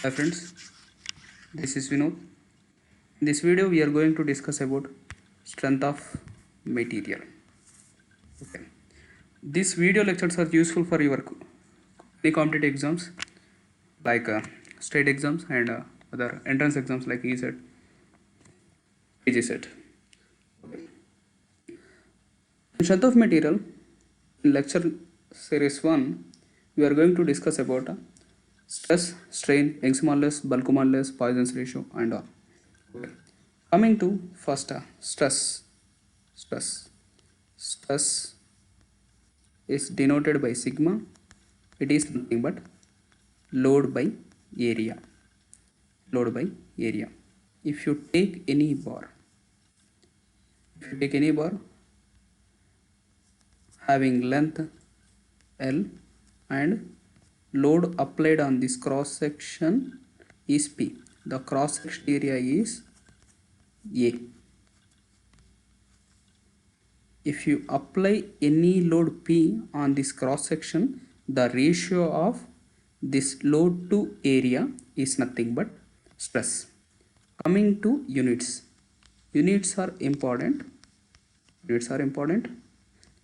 Hi friends, this is Vinod. In this video, we are going to discuss about strength of material. Okay. These video lectures are useful for your any competitive exams like state exams and other entrance exams like ESET, PGSET. In strength of material, in lecture series 1, we are going to discuss about stress, strain, Young's modulus, bulk modulus, Poisson's ratio, and all. Okay. Coming to first stress. Stress. Stress is denoted by sigma. It is nothing but load by area. Load by area. If you take any bar, having length L and load applied on this cross section is P. The cross section area is A. If you apply any load P on this cross section, the ratio of this load to area is nothing but stress. Coming to units. Units are important.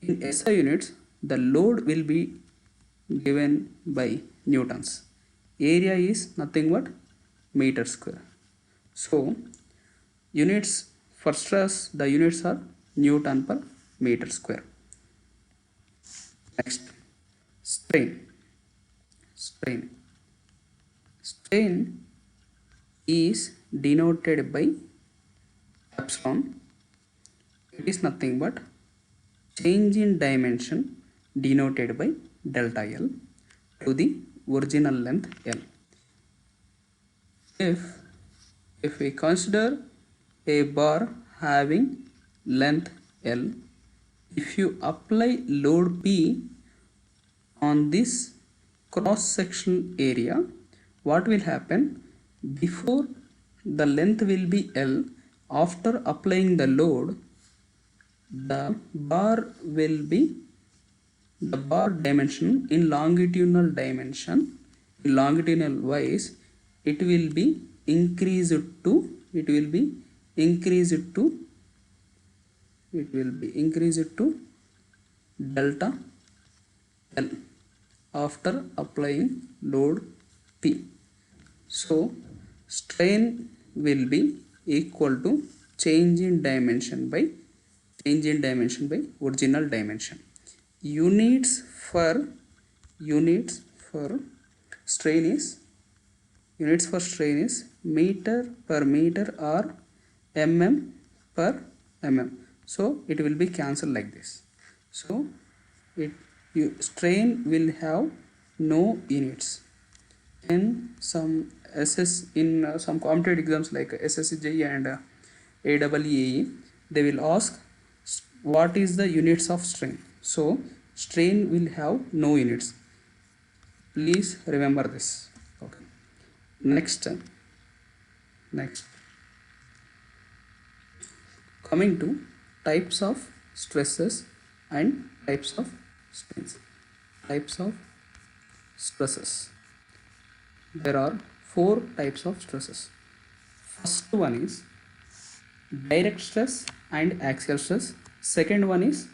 In SI units, the load will be given by newtons. Area is nothing but meter square. So, units for stress, the units are Newton per meter square. Next, strain. Strain is denoted by epsilon. It is nothing but change in dimension denoted by delta L to the original length L. If we consider a bar having length L, if you apply load P on this cross sectional area, what will happen? Before the length will be L, after applying the load, the bar dimension in longitudinal wise, it will be increased to delta L after applying load P. So strain will be equal to change in dimension by original dimension. Units for strain is meter per meter or mm per mm. So it will be cancelled like this. So strain will have no units. In some some competitive exams like SSCJ and AEE, they will ask what is the units of strain. So strain will have no units. Please remember this. Okay. Next, coming to types of stresses and types of strains. Types of stresses. There are 4 types of stresses. First one is direct stress and axial stress. Second one is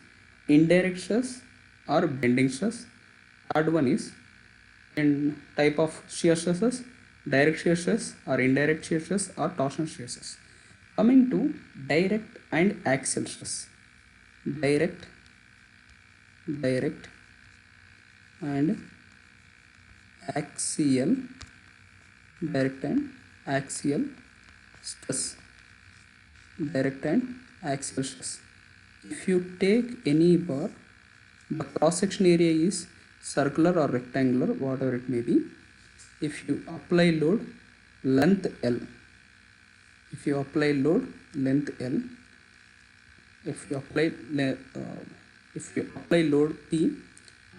indirect stress or bending stress. Third one is in type of shear stresses, direct shear stress or indirect shear stress or torsion stresses. Coming to direct and axial stress. Direct and axial stress. If you take any bar, the cross section area is circular or rectangular, whatever it may be. If you apply load length L, if you apply load P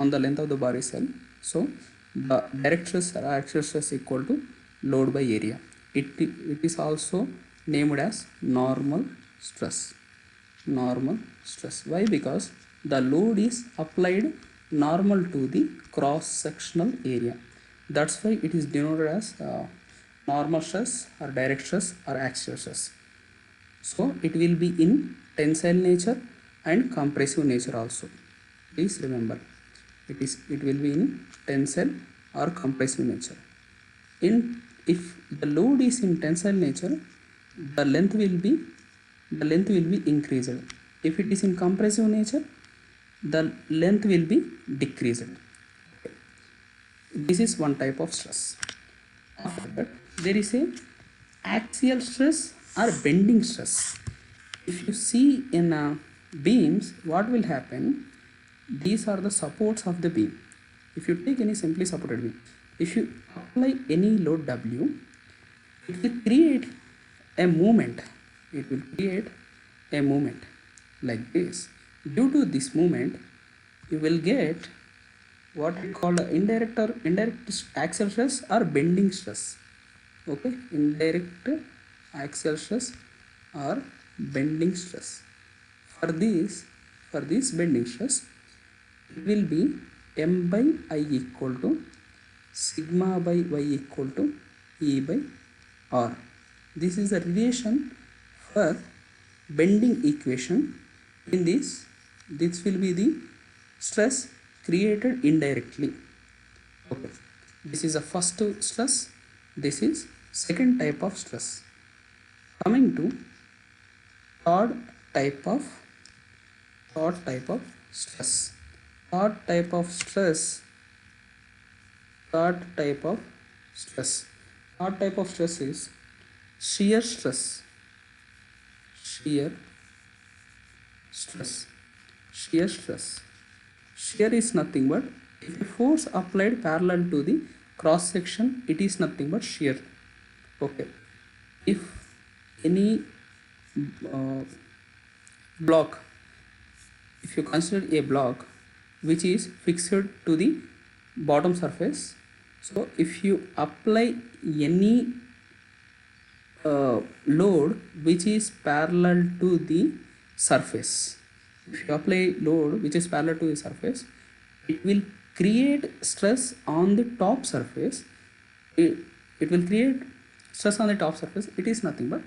on the length of the bar is L, so the direct stress or axial stress equal to load by area. It is also named as normal stress. Why? Because the load is applied normal to the cross sectional area. That's why it is denoted as normal stress or direct stress or axial stress. So it will be in tensile nature and compressive nature also. Please remember, it will be in tensile or compressive nature. In if the load is in tensile nature, the length will be increased. If it is in compressive nature, the length will be decreased. This is one type of stress. After that, there is a axial stress or bending stress. If you see in beams, what will happen? These are the supports of the beam. If you take any simply supported beam, if you apply any load W, it will create a movement. It will create a movement like this. Due to this movement, you will get what we call indirect axial stress or bending stress. Okay, indirect axial stress or bending stress. For this bending stress, it will be m by I equal to sigma by y equal to E by R. This is the relation for bending equation. In this will be the stress created indirectly. Okay, this is the first stress. This is second type of stress. Coming to third type of stress. Third type of stress is shear stress. Shear is nothing but if a force applied parallel to the cross section, it is nothing but shear. Okay, if any block, if you consider a block which is fixed to the bottom surface, so if you apply any load which is parallel to the surface, it will create stress on the top surface. It will create stress on the top surface. It is nothing but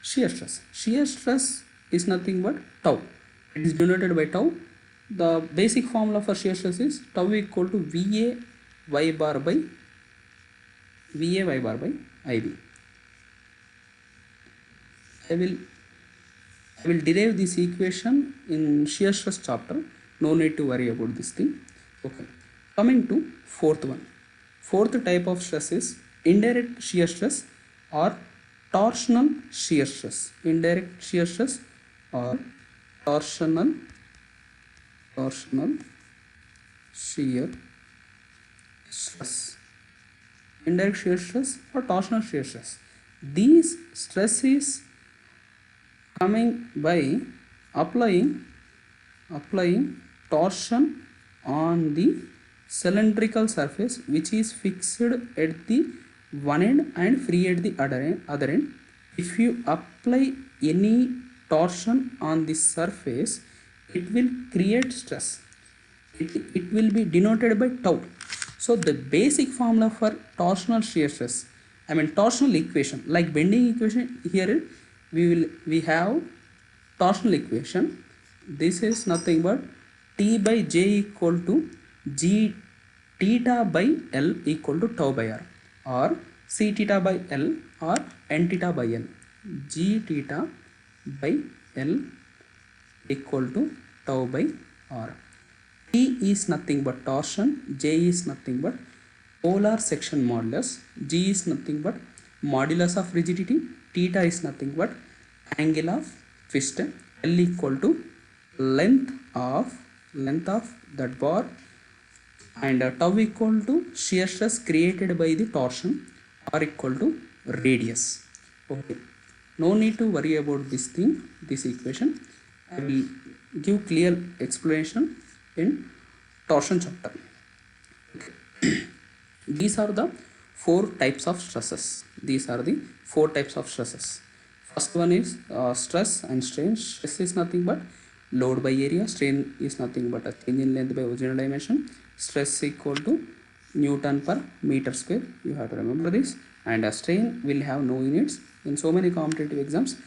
shear stress. Shear stress is nothing but tau. It is denoted by tau. The basic formula for shear stress is tau equal to VA y bar by IB. I will derive this equation in shear stress chapter. No need to worry about this thing. Okay. Coming to fourth one. Fourth type of stress is indirect shear stress or torsional shear stress. Indirect shear stress or torsional shear stress. Indirect shear stress or torsional shear stress. These stress is coming by applying torsion on the cylindrical surface which is fixed at the one end and free at the other end. If you apply any torsion on this surface, it will create stress. It will be denoted by tau. So the basic formula for torsional shear stress, torsional equation, like bending equation, here we have torsional equation. This is nothing but T by J equal to G theta by L equal to tau by R, or C theta by L or N theta by L. G theta by L equal to tau by R. T is nothing but torsion, J is nothing but polar section modulus, G is nothing but modulus of rigidity, theta is nothing but angle of twist, L equal to length of that bar, and tau equal to shear stress created by the torsion, R equal to radius. Okay, no need to worry about this thing, this equation. I will give clear explanation in torsion chapter. Okay. These are the four types of stresses. First one is stress and strain. Stress is nothing but load by area. Strain is nothing but a change in length by original dimension. Stress equal to Newton per meter square. You have to remember this. And a strain will have no units. In so many competitive exams,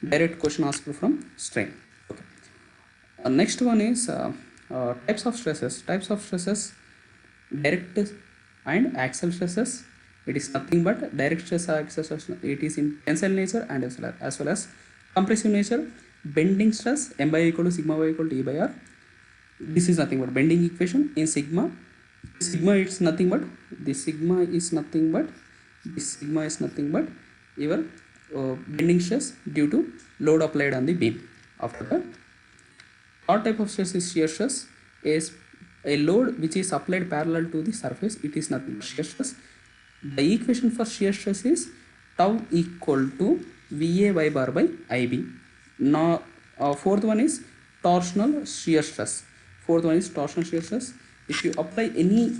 direct question asked from strain. Okay. Next one is types of stresses. Types of stresses: direct and axial stresses. It is nothing but direct stress or axial stress. It is in tensile nature and as well as compressive nature. Bending stress, m by equal to sigma y equal to E by R. This is nothing but bending equation in sigma. Sigma is nothing but this sigma is nothing but this sigma is nothing but your bending stress due to load applied on the beam. After that, third type of stress is shear stress. Is a load which is applied parallel to the surface. It is nothing but shear stress. The equation for shear stress is tau equal to VA y bar by IB. Now, fourth one is torsional shear stress. Fourth one is torsional shear stress. If you apply any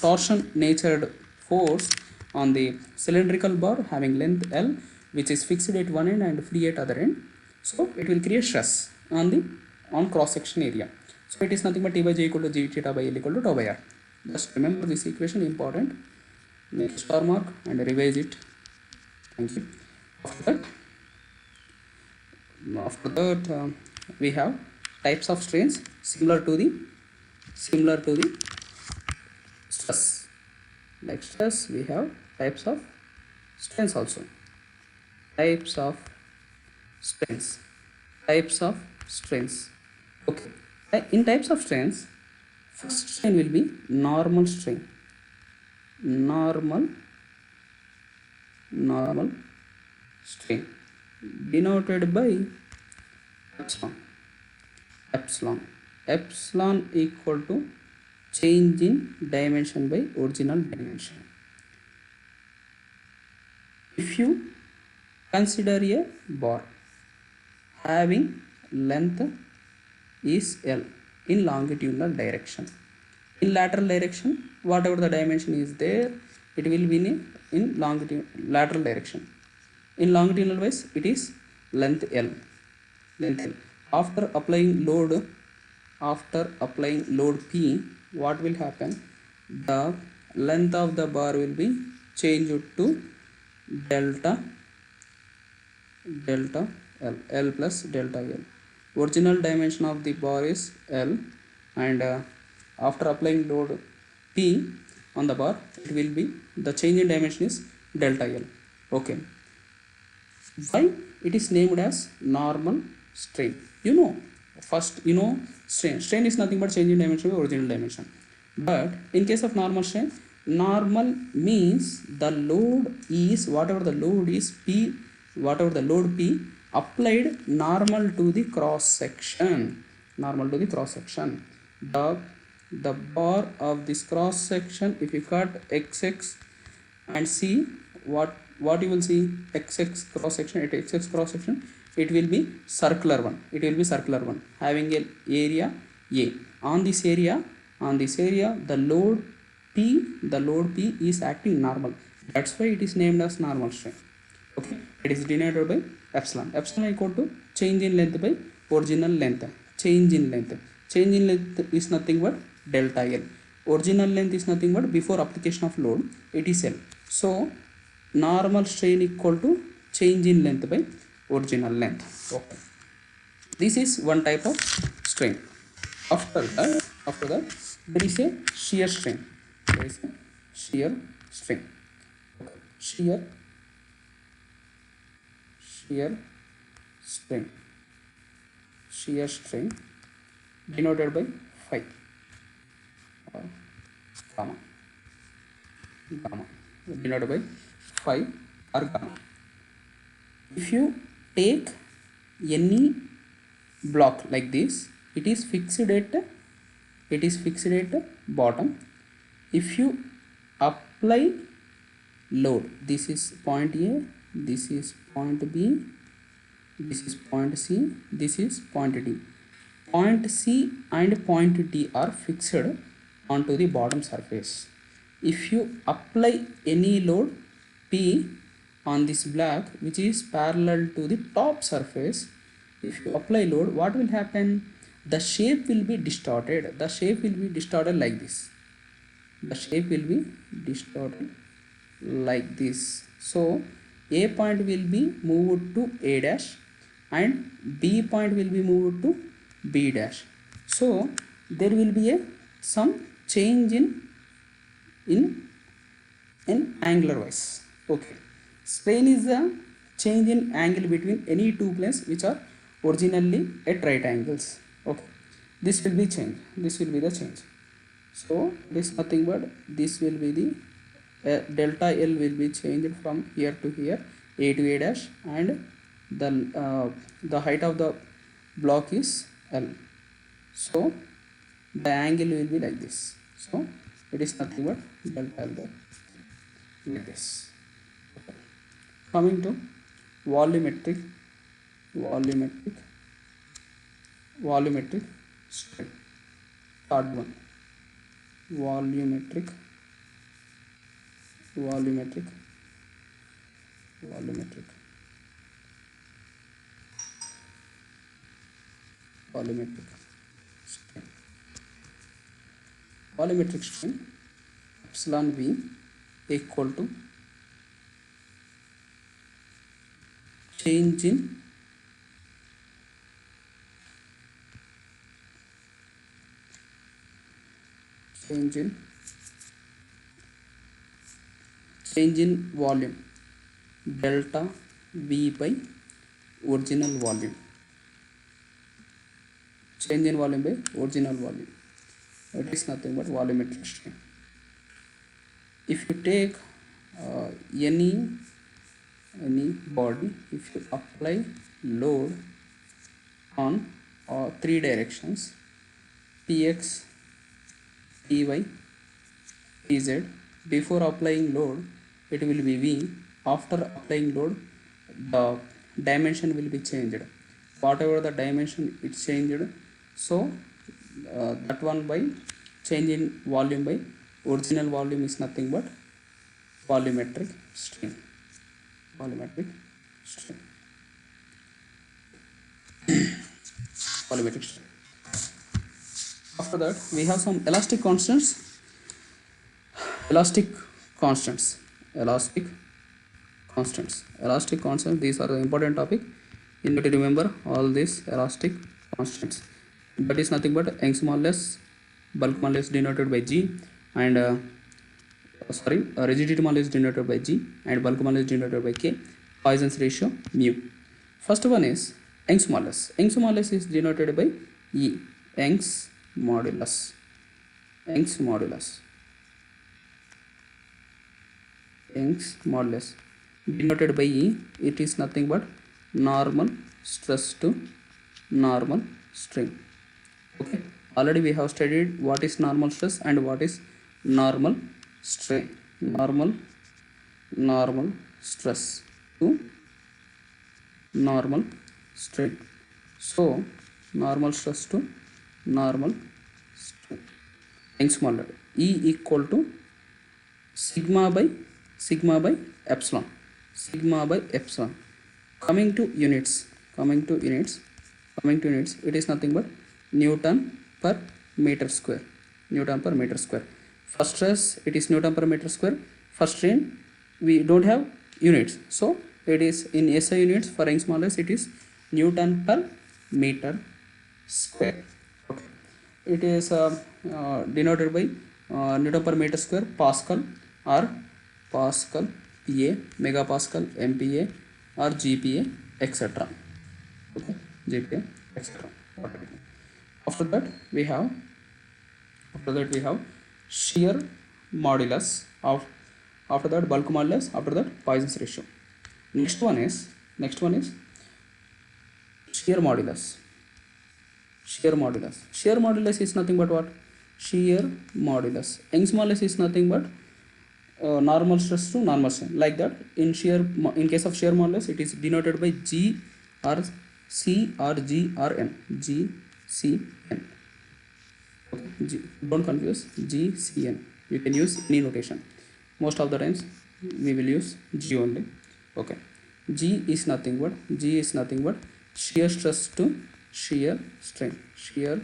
torsion natured force on the cylindrical bar having length L, which is fixed at one end and free at other end, so it will create stress on cross section area. So it is nothing but T by J equal to G theta by L equal to tau by R. Just remember this equation, important. Make a star mark and revise it. Thank you. After that, we have types of strains similar to the stress. Like stress, we have types of strains also. Types of strains. Types of strains. Okay. In types of strains, first strain will be normal strain. Normal strain denoted by epsilon equal to change in dimension by original dimension. If you consider a bar having length is L in longitudinal direction, in lateral direction whatever the dimension is there, it will be in lateral direction. In longitudinal wise, it is length L. After applying load P, what will happen? The length of the bar will be changed to delta L plus delta L. Original dimension of the bar is L, and after applying load P on the bar, it will be the change in dimension is delta L. Okay. Why it is named as normal strain? Strain is nothing but change in dimension by original dimension. But in case of normal strain, normal means the load is whatever the load P applied normal to the cross section. The bar of this cross section, if you cut XX and see what you will see, XX cross section, it will be circular one. Having an area A. On this area, the load P is acting normal. That's why it is named as normal strain. Okay, it is denoted by epsilon. Epsilon equal to change in length by original length. Change in length is nothing but delta L. Original length is nothing but before application of load, it is L. So normal strain equal to change in length by original length. Okay. This is one type of strain. After that, there is a shear strain. Shear strain denoted by phi or gamma denoted by phi or gamma. If you take any block like this, it is fixed at bottom. If you apply load, this is point A, this is point B, this is point C, this is point D. Point C and point D are fixed onto the bottom surface. If you apply any load P on this block which is parallel to the top surface, if you apply load, what will happen? The shape will be distorted. Like this. the shape will be distorted like this. So A point will be moved to A dash and B point will be moved to B dash. So there will be a some change in angular wise. Okay, strain is the change in angle between any two planes which are originally at right angles. Okay, this will be change. This will be the change. So this nothing but this will be the delta L will be changed from here to here, A to A dash, and the height of the block is L. So the angle will be like this. So it is nothing but delta L there, like this. Okay. Coming to volumetric volumetric volumetric strain. Third one, volumetric volumetric volumetric volumetric strain. Volumetric strain epsilon v equal to change in volume delta V by original volume. Change in volume by original volume. It is nothing but volumetric strain. If you take any body, if you apply load on three directions, Px, Py, Pz, before applying load it will be V. After applying load the dimension will be changed. Whatever the dimension it changed, so that one by change in volume by original volume is nothing but volumetric strain. Volumetric strain. Volumetric strain. After that we have some elastic constants. Elastic constants. These are the important topic. You need to remember all these elastic constants. That is nothing but Young's modulus, bulk modulus denoted by G, and rigidity modulus denoted by G, and bulk modulus denoted by K. Poisson's ratio mu. First one is Young's modulus. Young's modulus is denoted by E. Young's modulus. Young's modulus denoted by E. It is nothing but normal stress to normal strain. Okay, already we have studied what is normal stress and what is normal strain. Normal stress to normal strain. So normal stress to normal strain. Young's modulus E equal to sigma by epsilon. Coming to units, it is nothing but Newton per meter square. For stress it is Newton per meter square. For strain we don't have units, so it is in SI units. For Young's modulus it is Newton per meter square. Okay. It is denoted by Newton per meter square, Pascal or Pascal, PA, megapascal, MPa or GPa, etc. Okay, GPa, etc. After that we have shear modulus. After that bulk modulus. After that Poisson's ratio. Next one is shear modulus. Shear modulus is nothing but what? Shear modulus. Young's modulus is nothing but normal stress to normal strain. Like that, in case of shear modulus, it is denoted by G or C or G or N. G, C, N. Okay. Don't confuse G, C, N. You can use any notation. Most of the times we will use G only. Okay. G is nothing but shear stress to shear strain. Shear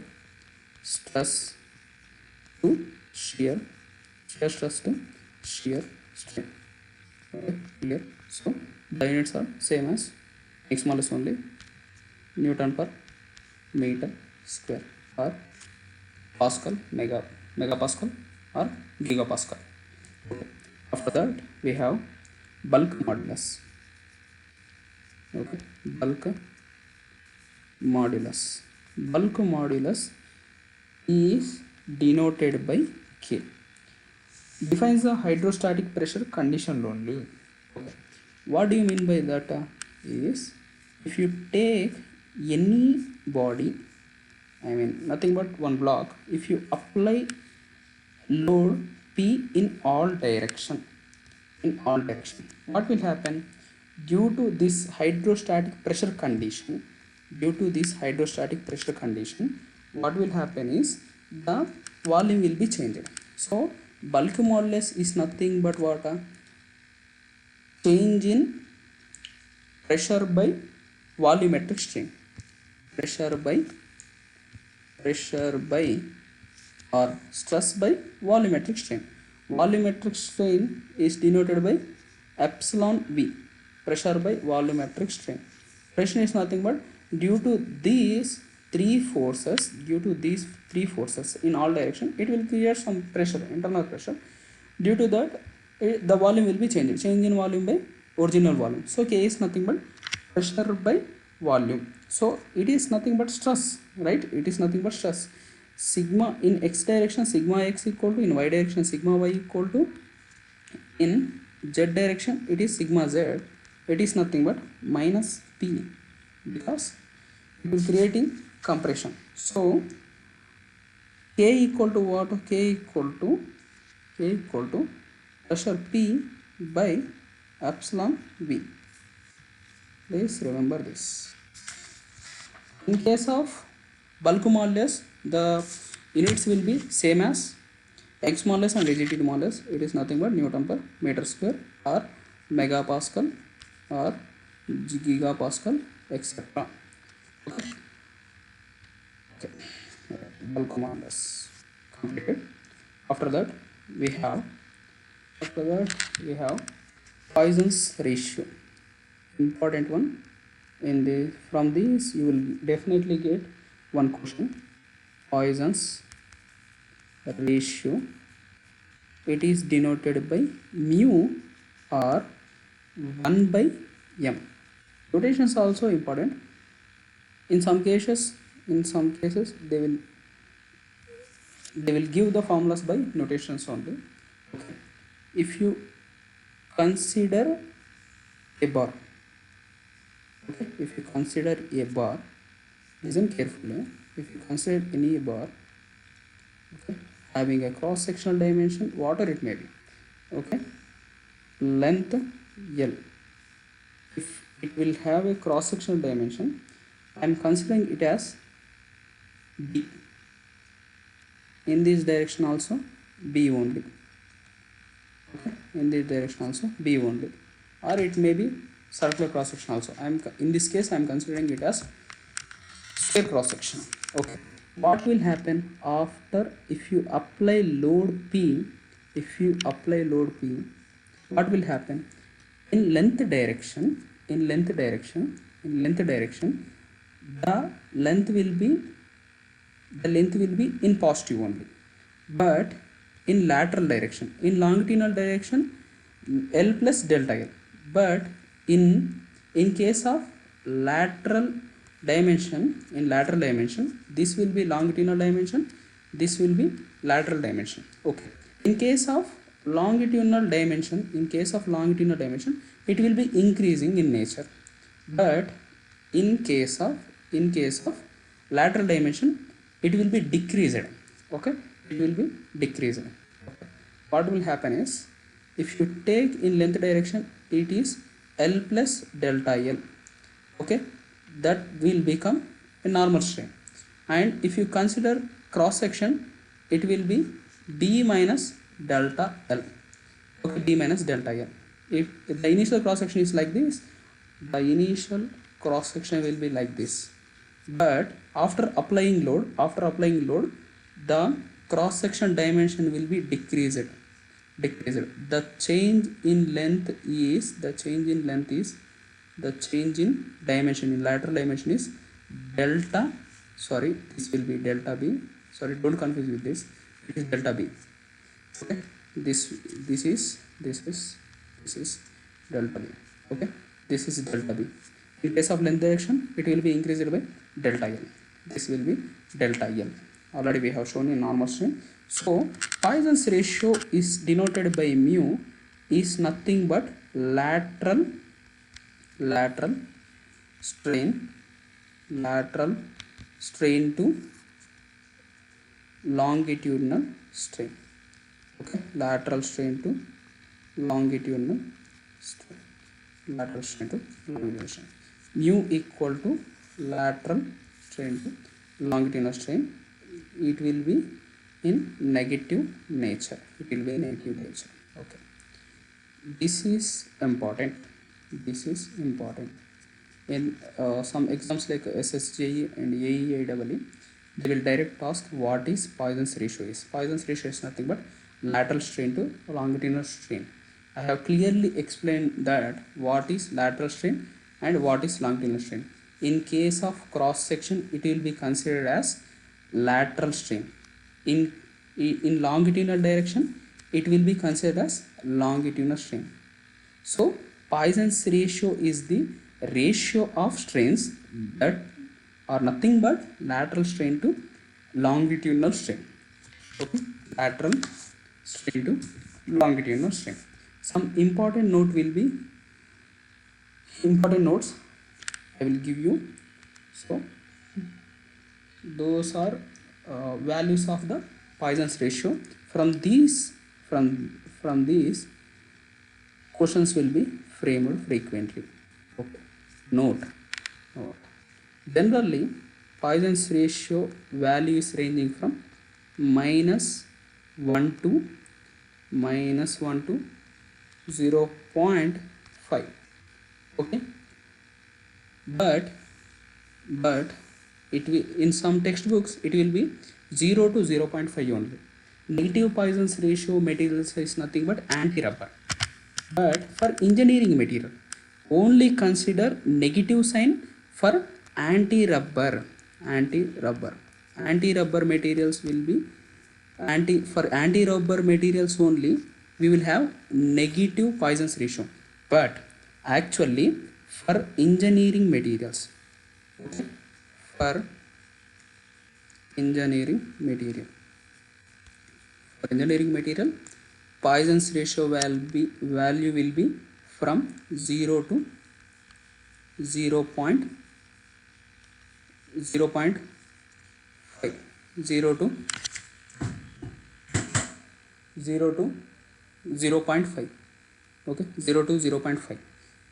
stress to shear shear stress to shear strain. Okay, clear. So the units are same as x smallest only, Newton per meter square, or Pascal, megapascal, or gigapascal. Okay. After that we have bulk modulus. Okay, bulk modulus. Bulk modulus is denoted by K. Defines the hydrostatic pressure condition only. Okay. What do you mean by that? Is if you take any body, I mean nothing but one block, if you apply load P in all direction, what will happen? Due to this hydrostatic pressure condition, what will happen is the volume will be changed. So bulk modulus is nothing but what? Change in pressure by volumetric strain. Pressure by or stress by volumetric strain. Volumetric strain is denoted by epsilon V. Pressure by volumetric strain. Pressure is nothing but due to these three forces in all direction, it will create some pressure, internal pressure. Due to that, the volume will be changed. Change in volume by original volume. So K is nothing but pressure by volume. So it is nothing but stress, right? It is nothing but stress. Sigma in x direction, sigma x equal to, in y direction sigma y equal to, in z direction it is sigma z. It is nothing but minus P, because it will creating compression. So K equal to what? K equal to pressure P by epsilon V. Please remember this. In case of bulk modulus, the units will be same as x modulus and rigidity modulus. It is nothing but Newton per meter square, or megapascal, or gigapascal, etc. Okay. Bulk modulus completed. After that we have Poisson's ratio. Important one. From these you will definitely get one question. Poisson's ratio. It is denoted by mu or 1 by m. Notations are also important. In some cases they will give the formulas by notations only. Okay. If you consider a bar, okay, listen carefully. If you consider any bar, okay, having a cross sectional dimension, whatever it may be, okay, length L, if it will have a cross sectional dimension, I am considering it as B. In this direction also B only. Okay. In this direction also B only, or it may be circular cross section also. In this case I am considering it as square cross section. Okay. What will happen after if you apply load P? What will happen? In length direction, the length will be in positive only. But in lateral direction, in longitudinal direction, L plus delta L. But in case of lateral dimension, this will be longitudinal dimension, this will be lateral dimension. Okay. In case of longitudinal dimension, it will be increasing in nature. But in case of lateral dimension, it will be decreased. Okay, it will be decreased. What will happen is, if you take in length direction, it is L plus delta L. Okay, that will become a normal strain. And if you consider cross section, it will be D minus delta L. Okay, D minus delta L. If the initial cross section is like this, the initial cross section will be like this. But after applying load, the cross section dimension will be decreased. decreased. The change in length is the change in dimension in lateral dimension is delta. Sorry, this will be delta b. Sorry, don't confuse with this. It is delta b. Okay, this is delta b. Okay, this is delta b. In case of length direction, it will be increased by delta l. This will be delta l. Already we have shown in normal strain. So Poisson's ratio is denoted by mu is nothing but lateral strain to longitudinal strain. Okay, lateral strain to longitudinal strain. Mu equal to lateral strain to longitudinal strain. It will be in negative nature. Okay, this is important. In some exams like SSJE and AEIEE, they will direct ask what is Poisson's ratio is. Poisson's ratio is nothing but lateral strain to longitudinal strain. I have clearly explained that what is lateral strain and what is longitudinal strain. In case of cross section, it will be considered as lateral strain. In longitudinal direction, it will be considered as longitudinal strain. So Poisson's ratio is the ratio of strains that are nothing but lateral strain to longitudinal strain. Okay, lateral strain to longitudinal strain. Some important notes I will give you. So those are values of the Poisson's ratio. From these questions will be framed frequently. Okay. Note. Generally, Poisson's ratio value is ranging from -1 to 0.5. Okay, but it will, in some textbooks it will be 0 to 0.5 only. Negative Poisson's ratio materials is nothing but anti-rubber. But for engineering material, only consider negative sign for anti-rubber materials will be for anti-rubber materials only we will have negative Poisson's ratio. But actually for engineering materials, okay, for engineering material, Poisson's ratio value will be from 0 to 0.5. 0 to 0.5. Okay, 0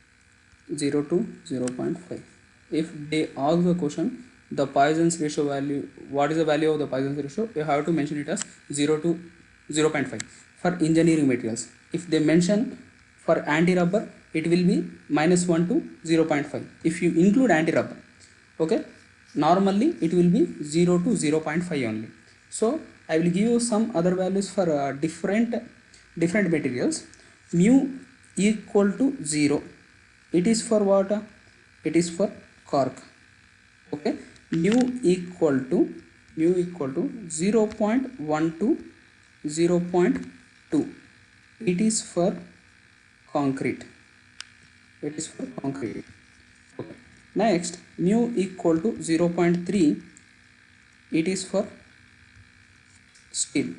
to 0.5. If they ask the question, the Poisson's ratio value, what is the value of the Poisson's ratio, you have to mention it as 0 to 0.5 for engineering materials. If they mention for anti-rubber, it will be -1 to 0.5. If you include anti-rubber, okay, normally it will be 0 to 0.5 only. So I will give you some other values for different materials. Mu equal to 0. It is for what? It is for cork. Okay, mu equal to 0.1 to 0.2. It is for concrete. Okay. Next, mu equal to 0.3. It is for steel.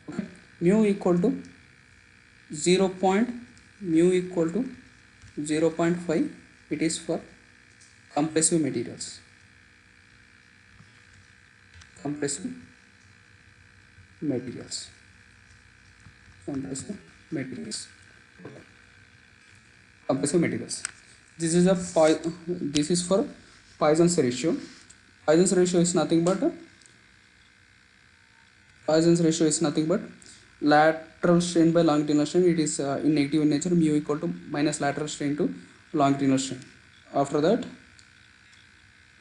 Okay. Mu equal to 0.5. It is for compressive materials. Compressive materials. This is for Poisson's ratio. Poisson's ratio is nothing but lateral strain by longitudinal strain. It is in negative in nature. Mu equal to minus lateral strain to longitudinal strain. After that,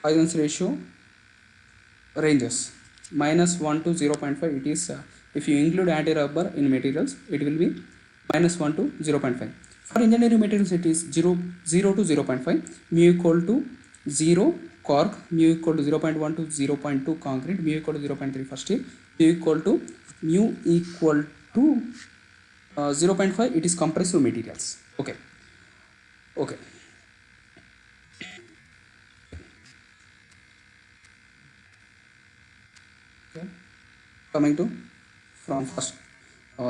Poisson's ratio ranges -1 to 0.5. It is If you include anti-rubber in materials, it will be -1 to 0.5. For engineering materials, it is 0 to 0.5, mu equal to 0 cork, mu equal to 0.1 to 0.2 concrete, mu equal to 0.3 for steel, mu equal to 0.5, it is compressive materials. Okay. Okay. Okay. Coming to from first,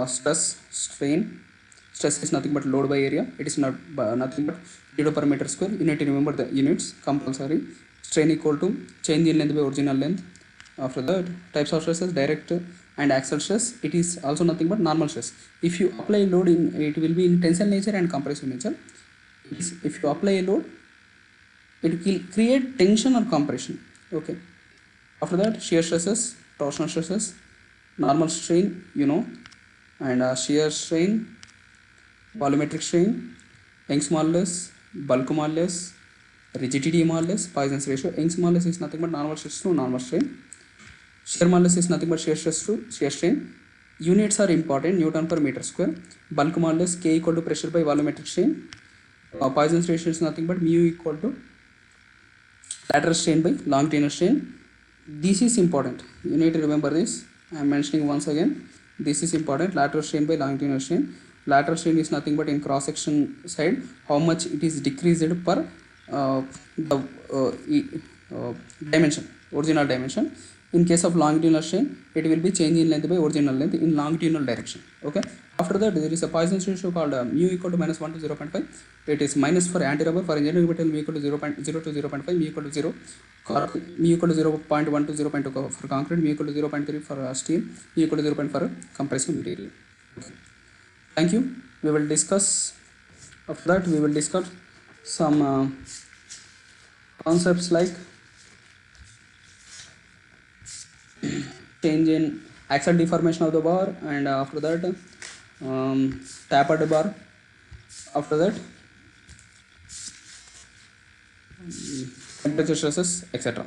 stress, strain. Stress is nothing but load by area. It is nothing but kilo per meter square. You need to remember the units compulsory. Strain equal to change in length by original length. After that, types of stresses, direct and axial stress. It is also nothing but normal stress. If you apply load in, it will be in tensile nature and compressive nature. If you apply a load, it will create tension or compression. Okay. After that, shear stresses, torsional stresses, normal strain, and shear strain, volumetric strain, Young's modulus, bulk modulus, rigidity modulus, Poisson's ratio. Young's modulus is nothing but normal stress to normal strain. Shear modulus is nothing but shear stress to shear strain. Units are important, Newton per meter square. Bulk modulus, K equal to pressure by volumetric strain. Poisson's ratio is nothing but mu equal to lateral strain by longitudinal strain. This is important. You need to remember this. I am mentioning once again. This is important. Lateral strain by longitudinal strain. Lateral strain is nothing but in cross section side how much it is decreased per the dimension, original dimension. In case of longitudinal strain, it will be change in length by original length in longitudinal direction. Okay. After that, there is a Poisson's ratio called mu equal to -1 to 0.5. It is minus for anti-rubber. For engineering material, mu equal to 0 to 0.5, mu equal to 0. Mu equal to 0.1 to 0.2 for concrete, mu equal to 0.3 for steel, mu equal to 0.5 for compressive material. Okay. Thank you. We will discuss, after that we will discuss some concepts like change in axial deformation of the bar, and after that tapered bar, after that temperature stresses, etc.